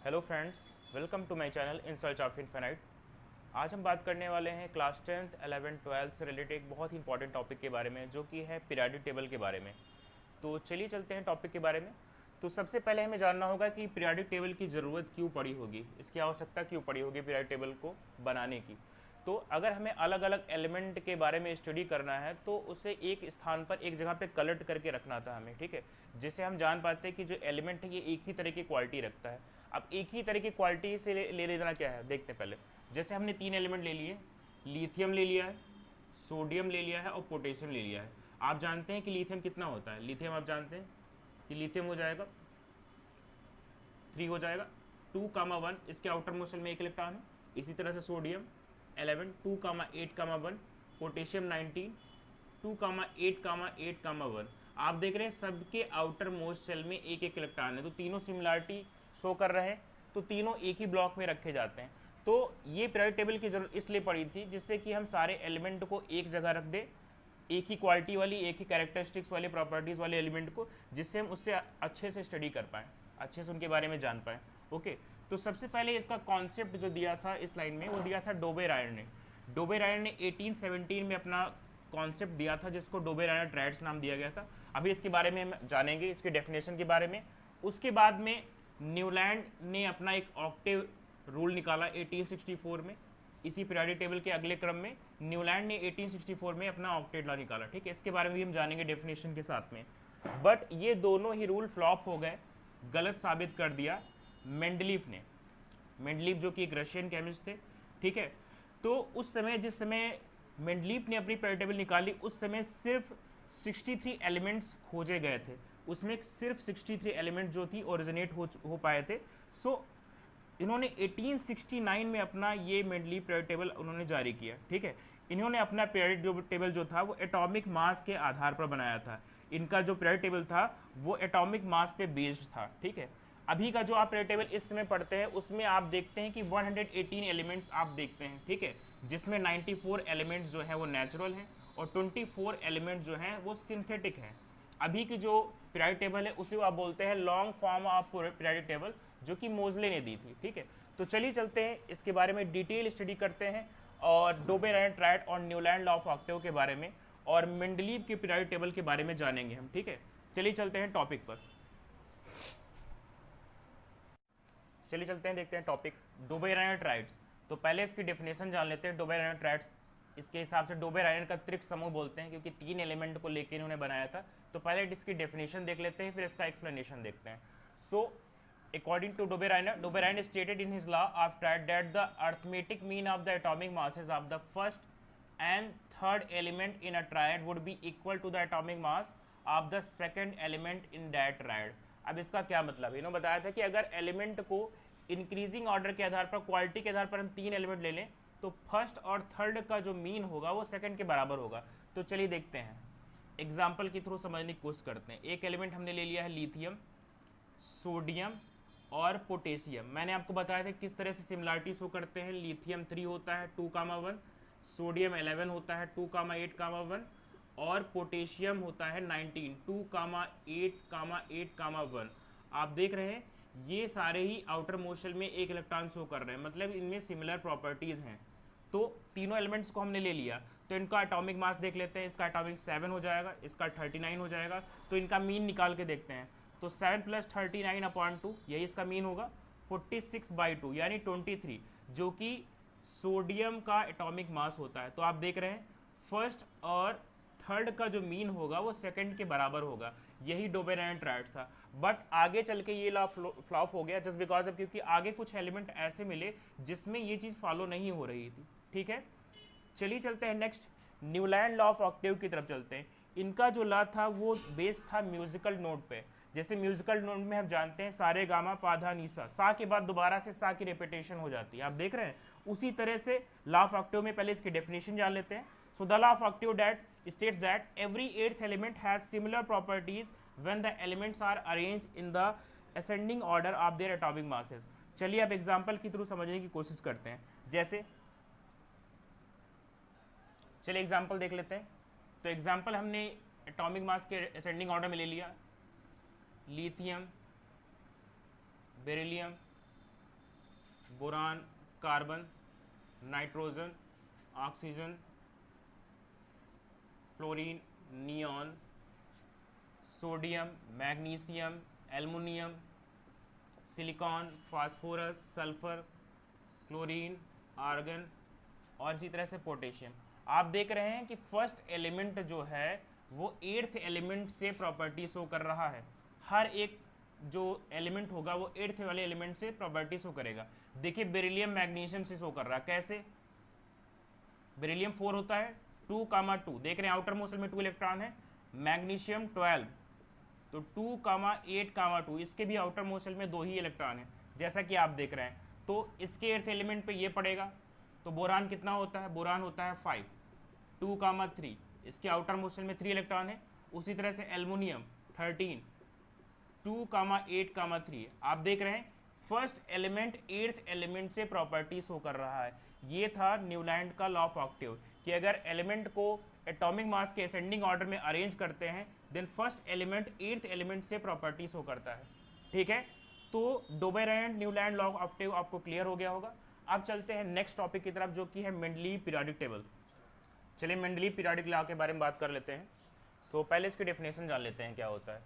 Hello friends, welcome to my channel in search of infinite. आज हम बात करने वाले हैं क्लास 10th 11th 12th से रिलेटेड एक बहुत ही इंपॉर्टेंट टॉपिक के बारे में, जो कि है पीरियोडिक टेबल के बारे में। तो चलिए चलते हैं टॉपिक के बारे में। तो सबसे पहले हमें जानना होगा कि पीरियोडिक टेबल की ज़रूरत क्यों पड़ी होगी, इसकी आवश्यकता क्यों पड़ी होगी पीरियोडिक टेबल को बनाने की। तो अगर हमें अलग अलग एलिमेंट के बारे में स्टडी करना है तो उसे एक स्थान पर एक जगह पे कलेक्ट करके रखना था हमें, ठीक है, जिससे हम जान पाते हैं कि जो एलिमेंट है ये एक ही तरह की क्वालिटी रखता है। अब एक ही तरह की क्वालिटी से ले लेना क्या है, देखते हैं पहले। जैसे हमने तीन एलिमेंट ले लिए, लिथियम ले लिया है, सोडियम ले लिया है और पोटेशियम ले लिया है। आप जानते हैं कि लिथियम कितना होता है। लिथियम आप जानते हैं कि लिथियम हो जाएगा 3 हो जाएगा, 2, 1 इसके आउटर मोशन में एक इलेक्ट्रॉन है। इसी तरह से सोडियम 11, 2, 8, 1, पोटेशियम 19, 2, 8, 1। आप देख रहे हैं सबके आउटर मोस्ट सेल में एक एक इलेक्ट्रॉन है, तो तीनों सिमिलरिटी शो कर रहे हैं, तो तीनों एक ही ब्लॉक में रखे जाते हैं। तो ये पीरियोडिक टेबल की जरूरत इसलिए पड़ी थी जिससे कि हम सारे एलिमेंट को एक जगह रख दें, एक ही क्वालिटी वाली, एक ही कैरेक्टरिस्टिक्स वाले, प्रॉपर्टीज़ वाले एलिमेंट को, जिससे हम उससे अच्छे से स्टडी कर पाएँ, अच्छे से उनके बारे में जान पाएँ। ओके, तो सबसे पहले इसका कॉन्सेप्ट जो दिया था इस लाइन में, वो दिया था डोबेरायर ने। डोबेरायर ने 1817 में अपना कॉन्सेप्ट दिया था, जिसको डोबेरायर ट्रायड्स नाम दिया गया था। अभी इसके बारे में हम जानेंगे, इसके डेफिनेशन के बारे में। उसके बाद में न्यूलैंड ने अपना एक ऑक्टेव रूल निकाला 1864 में। इसी पीरियोडिक टेबल के अगले क्रम में न्यूलैंड ने 1864 में अपना ऑक्टेट लॉ निकाला, ठीक है। इसके बारे में भी हम जानेंगे डेफिनेशन के साथ में। बट ये दोनों ही रूल फ्लॉप हो गए, गलत साबित कर दिया मेंडलीफ ने। मेंडलीफ जो कि एक रशियन केमिस्ट थे, ठीक है। तो उस समय, जिस समय मेंडलीफ ने अपनी पीरियोडिक टेबल निकाली, उस समय सिर्फ 63 एलिमेंट्स खोजे गए थे। उसमें सिर्फ 63 एलिमेंट जो थी ओरिजिनेट हो पाए थे। सो इन्होंने 1869 में अपना ये मेंडलीफ पीरियोडिक टेबल उन्होंने जारी किया, ठीक है। इन्होंने अपना पीरियोडिक टेबल जो था वो एटॉमिक मास के आधार पर बनाया था। इनका जो पीरियोडिक टेबल था वो एटॉमिक मास पे बेस्ड था, ठीक है। अभी का जो आप पीरियोडिक टेबल इस समय पढ़ते हैं उसमें आप देखते हैं कि 118 एलिमेंट्स आप देखते हैं, ठीक है, जिसमें 94 एलिमेंट्स जो हैं वो नेचुरल हैं और 24 एलिमेंट्स जो हैं वो सिंथेटिक हैं। अभी की जो पीरियोडिक टेबल है उसे आप बोलते हैं long form of periodic table, जो कि मोजले ने दी थी, ठीक है। तो चलिए चलते हैं इसके बारे में डिटेल स्टडी करते हैं, और डोबेरायर ट्रायड और न्यूलैंड लॉ ऑफ ऑक्टेव के बारे में और मेंडलीव के पीरियोडिक टेबल के बारे में जानेंगे हम, ठीक है। चलिए चलते हैं टॉपिक पर। चलिए चलते हैं, देखते हैं टॉपिक डोबेरायर ट्रायड्स। तो पहले इसकी डेफिनेशन जान लेते हैं डोबेरायर ट्रायड्स। इसके हिसाब से डोबेरायर का त्रिक समूह बोलते हैं, क्योंकि 3 एलिमेंट को लेकर इन्होंने बनाया था। तो पहले इसकी डेफिनेशन देख लेते हैं, फिर इसका एक्सप्लेनेशन देखते हैं। सो according to Doberan stated in his law of triad that the arithmetic mean of the atomic masses of the first and third element in a triad would be equal to the atomic mass of the second element in that triad। अब इसका क्या मतलब, इन्होंने बताया था कि अगर element को इंक्रीजिंग ऑर्डर के आधार पर, क्वालिटी के आधार पर हम 3 एलिमेंट ले लें, तो फर्स्ट और थर्ड का जो मीन होगा वो सेकंड के बराबर होगा। तो चलिए देखते हैं, एग्जाम्पल के थ्रू समझने की कोशिश करते हैं। एक एलिमेंट हमने ले लिया है लिथियम, सोडियम और पोटेशियम। मैंने आपको बताया था किस तरह से सिमिलरिटी शो करते हैं। लिथियम 3 होता है 2, 1, सोडियम 11 होता है 2, 8, 1 और पोटेशियम होता है 19, 2, 8, 1। आप देख रहे हैं ये सारे ही आउटर मोशन में एक इलेक्ट्रॉन शो कर रहे हैं, मतलब इनमें सिमिलर प्रॉपर्टीज हैं। तो तीनों एलिमेंट्स को हमने ले लिया, तो इनका एटॉमिक मास देख लेते हैं। इसका एटॉमिक 7 हो जाएगा, इसका 39 हो जाएगा। तो इनका मीन निकाल के देखते हैं। तो 7 + 39/2 यही इसका मीन होगा, 46/2 यानी 23, जो कि सोडियम का एटॉमिक मास होता है। तो आप देख रहे हैं फर्स्ट और थर्ड का जो मीन होगा वो सेकंड के बराबर होगा। यही डोबेरायर ट्रायड था। बट आगे चल के ये लॉ फ्लॉप हो गया, जस्ट बिकॉज ऑफ, क्योंकि आगे कुछ एलिमेंट ऐसे मिले जिसमें ये चीज़ फॉलो नहीं हो रही थी, ठीक है। चलिए चलते हैं next, Newland law of octave की तरफ चलते हैं। इनका जो लॉ था वो बेस था म्यूजिकल नोट पे। जैसे म्यूजिकल नोट में हम जानते हैं सारे गामा पाधा नीसा, सा के बाद दोबारा से सा की रेपिटेशन हो जाती है, आप देख रहे हैं। उसी तरह से लॉ ऑफ ऑक्टेव में पहले इसकी डेफिनेशन जान लेते हैं। So the law of Octave that states that every eighth element has similar properties when the elements are arranged in the ascending order of their atomic masses। चलिए अब example के through समझने की कोशिश करते हैं। जैसे चलिए एग्जाम्पल देख लेते हैं। तो एग्जाम्पल हमने एटॉमिक मास के असेंडिंग ऑर्डर में ले लिया, lithium, beryllium, boron, carbon, nitrogen, oxygen, fluorine, neon, sodium, magnesium, aluminium, silicon, phosphorus, sulphur, chlorine, argon और इसी तरह से पोटेशियम। आप देख रहे हैं कि फर्स्ट एलिमेंट जो है वो एट्थ एलिमेंट से प्रॉपर्टी शो कर रहा है। हर एक जो एलिमेंट होगा वो एट्थ वाले एलिमेंट से प्रॉपर्टी शो करेगा। देखिए बेरिलियम मैग्नीशियम से शो कर रहा है, कैसे? बेरिलियम 4 होता है 2,2, देख रहे हैं आउटर मोस्ट में 2 इलेक्ट्रॉन है। मैग्नीशियम 12, तो 2,8,2, इसके भी आउटर मोस्ट में 2 ही इलेक्ट्रॉन है, जैसा कि आप देख रहे हैं। तो इसके एर्थ एलिमेंट पे ये पड़ेगा। तो बोरान कितना होता है? बोरान होता है 5, 2,3, इसके आउटर मोस्ट में 3 इलेक्ट्रॉन है। उसी तरह से एल्युमिनियम 13, 2,8,3। आप देख रहे हैं फर्स्ट एलिमेंट एट्थ एलिमेंट से प्रॉपर्टी शो कर रहा है। ये था न्यूलैंड का लॉ ऑफ ऑक्टेव कि अगर एलिमेंट को एटॉमिक मास के असेंडिंग ऑर्डर में अरेंज करते हैं then first element eighth element से प्रॉपर्टी शो करता है। ठीक है, तो Dobereiner and Newlands law of octave आपको क्लियर हो गया होगा। अब चलते हैं नेक्स्ट टॉपिक की तरफ जो कि है मेंडलीव पीरियोडिक टेबल। चलिए मेंडलीव पीरियोडिक लॉ के बारे में बात कर लेते हैं। सो पहले इसकी डेफिनेशन जान लेते हैं क्या होता है।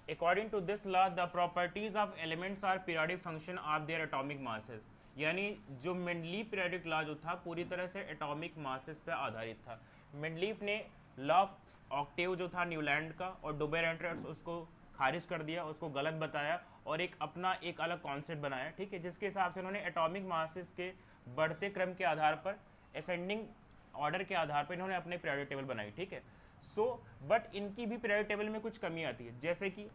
According to this law the properties of elements are periodic function of their atomic masses. यानी जो मेंडलीव पीरियोडिक लॉ जो था पूरी तरह से एटॉमिक मासेस पर आधारित था। मेंडलीव ने लॉ ऑफ ऑक्टेव जो था न्यूलैंड का और डोबेरेंट उसको खारिज कर दिया, उसको गलत बताया और एक अपना एक अलग कॉन्सेप्ट बनाया। ठीक है, जिसके हिसाब से उन्होंने एटॉमिक मासेस के बढ़ते क्रम के आधार पर असेंडिंग ऑर्डर के आधार पर इन्होंने अपने पीरियोडिक टेबल बनाई। ठीक है, बट इनकी भी पीरियोडिक टेबल में कुछ कमी आती है। जैसे कि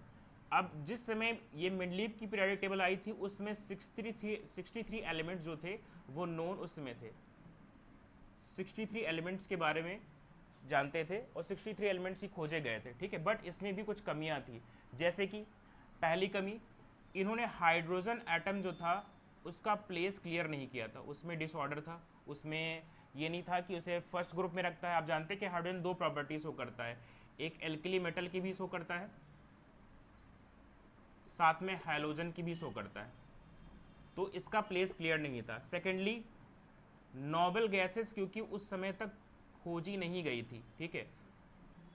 अब जिस समय ये मेंडलीव की पीरियोडिक टेबल आई थी उसमें 63 एलिमेंट जो थे वो नोन उसमें थे, 63 एलिमेंट्स के बारे में जानते थे और 63 एलिमेंट्स ही खोजे गए थे। ठीक है, बट इसमें भी कुछ कमियां थी। जैसे कि पहली कमी, इन्होंने हाइड्रोजन एटम जो था उसका प्लेस क्लियर नहीं किया था, उसमें डिसऑर्डर था। उसमें ये नहीं था कि उसे फर्स्ट ग्रुप में रखता है। आप जानते हैं कि हाइड्रोजन 2 प्रॉपर्टी शो करता है, एक एल्कली मेटल की भी शो करता है, साथ में हैलोजन की भी शो करता है। तो इसका प्लेस क्लियर नहीं था। सेकेंडली नोबल गैसेस क्योंकि उस समय तक खोजी नहीं गई थी। ठीक है,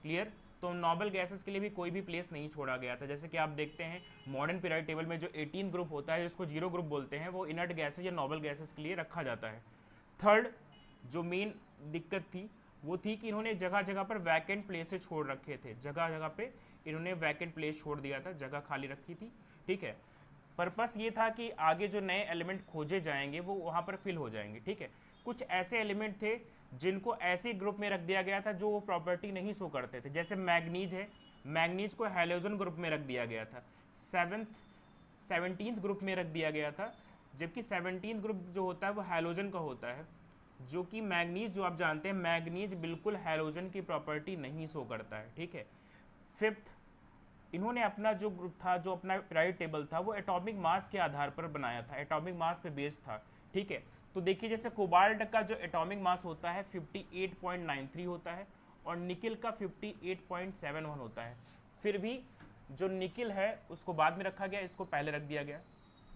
क्लियर। तो नोबल गैसेस के लिए भी कोई भी प्लेस नहीं छोड़ा गया था। जैसे कि आप देखते हैं मॉडर्न पीरियोडिक टेबल में जो 18 ग्रुप होता है जिसको 0 ग्रुप बोलते हैं वो इनर्ट गैसेस या नोबल गैसेस के लिए रखा जाता है। थर्ड जो मेन दिक्कत थी वो थी कि इन्होंने जगह जगह पर वैकेंट प्लेसेस छोड़ रखे थे, जगह जगह पे इन्होंने वैकेंट प्लेस छोड़ दिया था, जगह खाली रखी थी। ठीक है, पर्पस ये था कि आगे जो नए एलिमेंट खोजे जाएंगे वो वहाँ पर फिल हो जाएंगे। ठीक है, कुछ ऐसे एलिमेंट थे जिनको ऐसे ग्रुप में रख दिया गया था जो वो प्रॉपर्टी नहीं शो करते थे। जैसे मैग्नीज है, मैग्नीज को हैलोजन ग्रुप में रख दिया गया था, 17th ग्रुप में रख दिया गया था, जबकि 17th ग्रुप जो होता है वो हैलोजन का होता है, जो कि मैग्नीज जो आप जानते हैं मैग्नीज बिल्कुल हैलोजन की प्रॉपर्टी नहीं शो करता है। ठीक है, फिफ्थ इन्होंने अपना जो ग्रुप था, जो अपना पीरियोडिक टेबल था वो एटॉमिक मास के आधार पर बनाया था, एटॉमिक मास पे बेस्ड था। ठीक है, तो देखिए जैसे कोबाल्ट का जो एटॉमिक मास होता है 58.93 होता है और निकिल का 58.71 होता है। फिर भी जो निकिल है उसको बाद में रखा गया, इसको पहले रख दिया गया।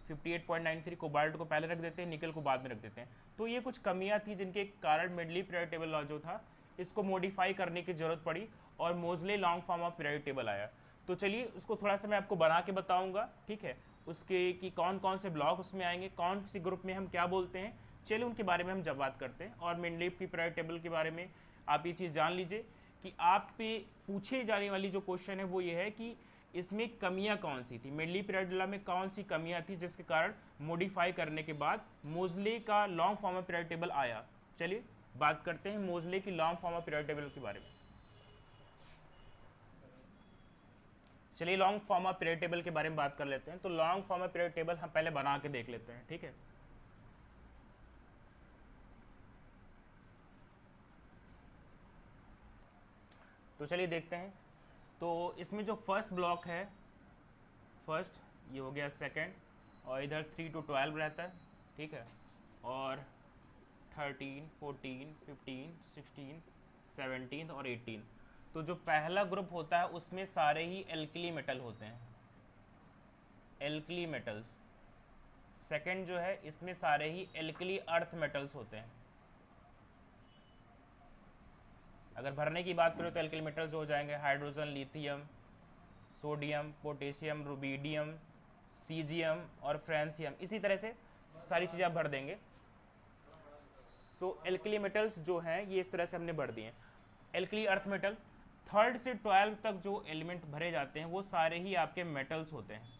58.93 कोबाल्ट को पहले रख देते हैं, निकल को बाद में रख देते हैं। तो ये कुछ कमियां थी जिनके कारण मेंडलीव पीरियोडिक टेबल लॉ जो था इसको मॉडिफाई करने की जरूरत पड़ी और मोजले long form of periodic table आया। तो चलिए उसको थोड़ा सा मैं आपको बना के बताऊंगा। ठीक है, उसके कि कौन कौन से ब्लॉक उसमें आएंगे, कौन सी ग्रुप में हम क्या बोलते हैं, चलिए उनके बारे में हम जब बात करते हैं। और मेंडलीव की पीरियोडिक टेबल के बारे में आप ये चीज़ जान लीजिए कि आप पे पूछे जाने वाली जो क्वेश्चन है वो ये है कि इसमें कमियां कौन सी थी, मेंडलीव पीरियोडिक लॉ में कौन सी कमियां थी जिसके कारण मॉडिफाई करने के बाद मोजले का long form of periodic table आया। चलिए बात करते हैं मोजले की long form of periodic table के बारे में। चलिए long form of periodic table के बारे में बात कर लेते हैं। तो long form of periodic table हम पहले बना के देख लेते हैं। ठीक है, तो चलिए देखते हैं। तो इसमें जो फर्स्ट ब्लॉक है, फर्स्ट ये हो गया सेकंड, और इधर 3 to 12 रहता है। ठीक है, और 13, 14, 15, 16, 17 और 18। तो जो पहला ग्रुप होता है उसमें सारे ही एल्कली मेटल होते हैं, एल्कली मेटल्स सेकंड जो है इसमें सारे ही एल्कली अर्थ मेटल्स होते हैं। अगर भरने की बात करें तो एल्कली मेटल्स हो जाएंगे hydrogen, lithium, sodium, potassium, rubidium, caesium और फ्रांसियम। इसी तरह से सारी चीज़ें आप भर देंगे। सो एल्कली मेटल्स जो हैं ये इस तरह से हमने भर दिए। एल्कली अर्थ मेटल, 3rd से 12 तक जो एलिमेंट भरे जाते हैं वो सारे ही आपके मेटल्स होते हैं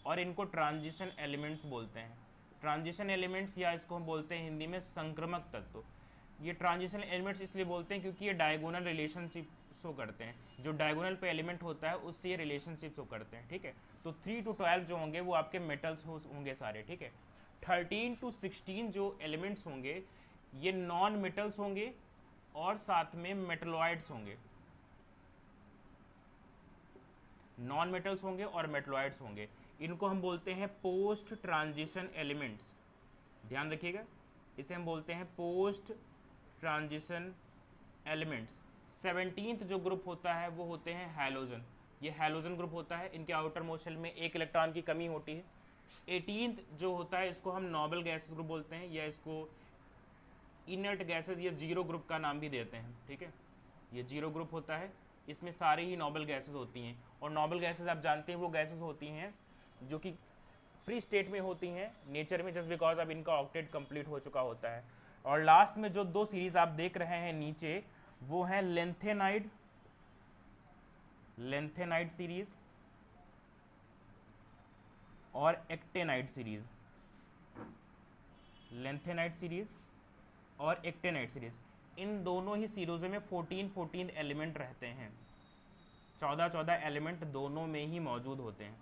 और इनको ट्रांजिशन एलिमेंट्स बोलते हैं। ट्रांजिशन एलिमेंट्स या इसको हम बोलते हैं हिंदी में संक्रमक तत्व। ये ट्रांजिशन एलिमेंट्स इसलिए बोलते हैं क्योंकि ये डायगोनल रिलेशनशिप शो करते हैं। जो डायगोनल पे एलिमेंट होता है उससे ये रिलेशनशिप शो करते हैं। ठीक है, तो 3 to 12 जो होंगे वो आपके मेटल्स होंगे सारे। ठीक है, 13 to 16 जो एलिमेंट्स होंगे ये नॉन मेटल्स होंगे और साथ में मेटलॉइड्स होंगे। नॉन मेटल्स होंगे और मेटलॉइड्स होंगे। इनको हम बोलते हैं पोस्ट ट्रांजिशन एलिमेंट्स। ध्यान रखिएगा, इसे हम बोलते हैं पोस्ट ट्रांजिशन एलिमेंट्स। 17th जो ग्रुप होता है वो होते हैं हैलोजन। ये हैलोजन ग्रुप होता है, इनके आउटर मोस्ट शेल में एक इलेक्ट्रॉन की कमी होती है। 18th जो होता है इसको हम नोबल गैसेस ग्रुप बोलते हैं या इसको इनर्ट गैसेस या जीरो ग्रुप का नाम भी देते हैं। ठीक है, ये जीरो ग्रुप होता है, इसमें सारी ही नोबल गैसेस होती हैं। और नोबल गैसेस आप जानते हैं वो गैसेस होती हैं जो कि फ्री स्टेट में होती हैं नेचर में, जस्ट बिकॉज अब इनका ऑक्टेट कंप्लीट हो चुका होता है। और लास्ट में जो 2 सीरीज आप देख रहे हैं नीचे वो है लेंथेनाइड सीरीज और एक्टेनाइड सीरीज। लेंथेनाइड सीरीज और एक्टेनाइड सीरीज, इन दोनों ही सीरीजों में 14 एलिमेंट रहते हैं। 14 एलिमेंट दोनों में ही मौजूद होते हैं।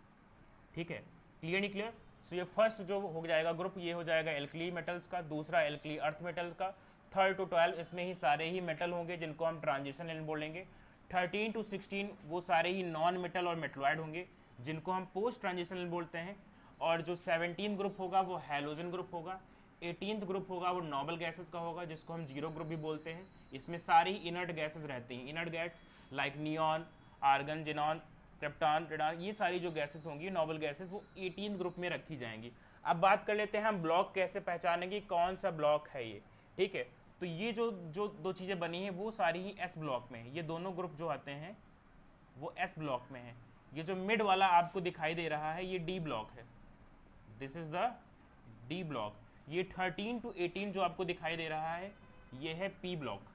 ठीक है, क्लियर नहीं क्लियर? सो ये फर्स्ट जो हो जाएगा ग्रुप ये हो जाएगा एल्कली मेटल्स का, दूसरा एल्कली अर्थ मेटल का। 3rd to 12 इसमें ही सारे ही मेटल होंगे जिनको हम ट्रांजिशन एलिमेंट बोलेंगे। 13 to 16 वो सारे ही नॉन मेटल और मेटलॉइड होंगे जिनको हम पोस्ट ट्रांजिशन एलिमेंट बोलते हैं। और जो 17 ग्रुप होगा वो हैलोजन ग्रुप होगा। 18th ग्रुप होगा वो नोबल गैसेस का होगा जिसको हम जीरो ग्रुप भी बोलते हैं। इसमें सारी इनर्ट गैसेस रहती हैं। Inert gas like neon, argon, xenon, krypton, radon, ये सारी जो गैसेस होंगी नोबल गैसेस वो 18th ग्रुप में रखी जाएंगी। अब बात कर लेते हैं हम ब्लॉक कैसे पहचानेंगे कौन सा ब्लॉक है ये। ठीक है, तो ये जो 2 चीज़ें बनी हैं वो सारी ही एस ब्लॉक में है। ये दोनों ग्रुप जो आते हैं वो एस ब्लॉक में है। ये जो मिड वाला आपको दिखाई दे रहा है ये डी ब्लॉक है। This is the D block. ये 13 to 18 जो आपको दिखाई दे रहा है ये है पी ब्लॉक।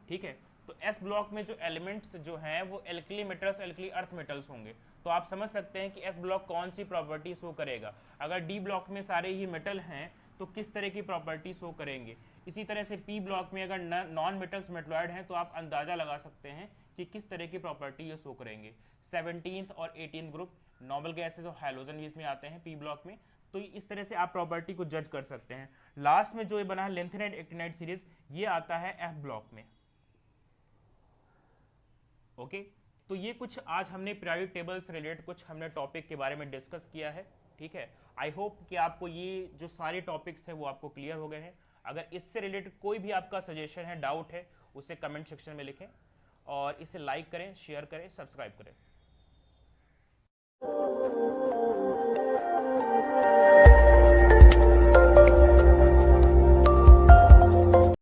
ठीक है, तो एस ब्लॉक में जो एलिमेंट्स जो हैं वो alkali metals, alkali earth metals होंगे। तो आप समझ सकते हैं कि एस ब्लॉक कौन सी प्रॉपर्टी शो करेगा। अगर डी ब्लॉक में सारे ही मेटल हैं तो किस तरह की प्रॉपर्टी शो करेंगे। इसी तरह से पी ब्लॉक में अगर नॉन मेटल्स मेटलॉइड हैं तो आप अंदाजा लगा सकते हैं कि किस तरह की प्रॉपर्टी ये शो करेंगे। 17th और 18th ग्रुप नोबल गैसेस और हाइड्रोजन भी इसमें आते हैं पी ब्लॉक में। तो इस तरह से आप प्रॉपर्टी को जज कर सकते हैं। लास्ट में जो ये बना है लेंथेनाइड एक्टिनाइड सीरीज ये आता है एफ ब्लॉक में। ओके, तो ये कुछ आज हमने पीरियोडिक टेबल से रिलेटेड कुछ हमने टॉपिक के बारे में डिस्कस किया है। ठीक है, आई होप कि आपको ये जो सारे टॉपिक्स हैं वो आपको क्लियर हो गए हैं। अगर इससे रिलेटेड कोई भी आपका सजेशन है, डाउट है, उसे कमेंट सेक्शन में लिखें और इसे लाइक करें, शेयर करें, सब्सक्राइब करें।